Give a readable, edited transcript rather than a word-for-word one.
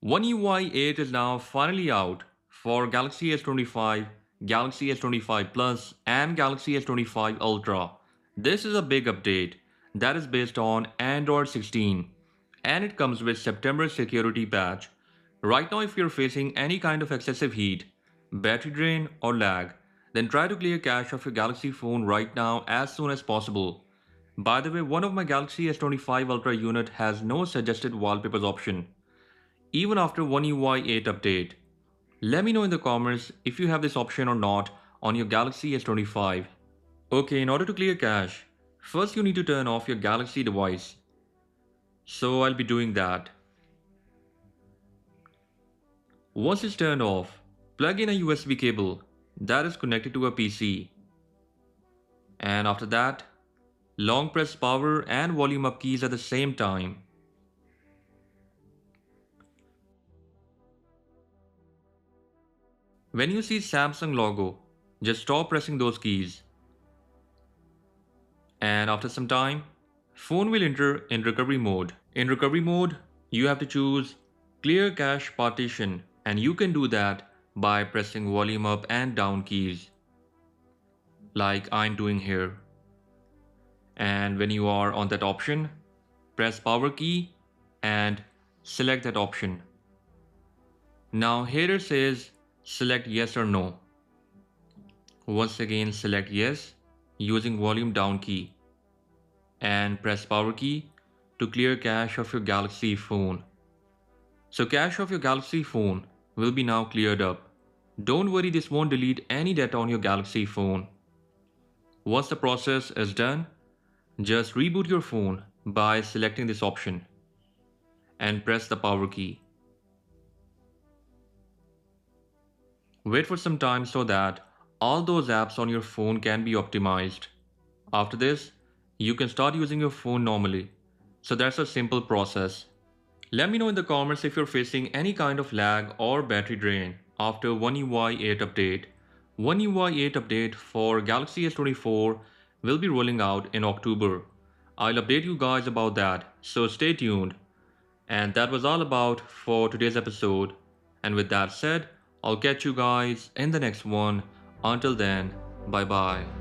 OneUI 8 is now finally out for Galaxy S25, Galaxy S25 Plus, and Galaxy S25 Ultra. This is a big update that is based on Android 16 and it comes with September security patch. Right now, if you're facing any kind of excessive heat, battery drain, or lag, then try to clear cache of your Galaxy phone right now as soon as possible. By the way, one of my Galaxy S25 Ultra unit has no suggested wallpapers option even after OneUI 8 update. Let me know in the comments if you have this option or not on your Galaxy S25. Okay, in order to clear cache, first you need to turn off your Galaxy device. So I'll be doing that. Once it's turned off, plug in a USB cable that is connected to a PC. And after that, long press power and volume up keys at the same time. When you see Samsung logo, just stop pressing those keys. And after some time, phone will enter in recovery mode. In recovery mode, you have to choose clear cache partition and you can do that by pressing volume up and down keys like I'm doing here. And when you are on that option, press power key and select that option. Now here it says select yes or no. Once again select yes using volume down key and press power key to clear cache of your Galaxy phone. So cache of your Galaxy phone will be now cleared up. Don't worry, this won't delete any data on your Galaxy phone. Once the process is done, just reboot your phone by selecting this option and press the power key. Wait for some time so that all those apps on your phone can be optimized. After this, you can start using your phone normally. So that's a simple process. Let me know in the comments if you're facing any kind of lag or battery drain after OneUI 8 update. OneUI 8 update for Galaxy S24 will be rolling out in October. I'll update you guys about that, so stay tuned. And that was all about for today's episode. And with that said, I'll catch you guys in the next one. Until then, bye bye.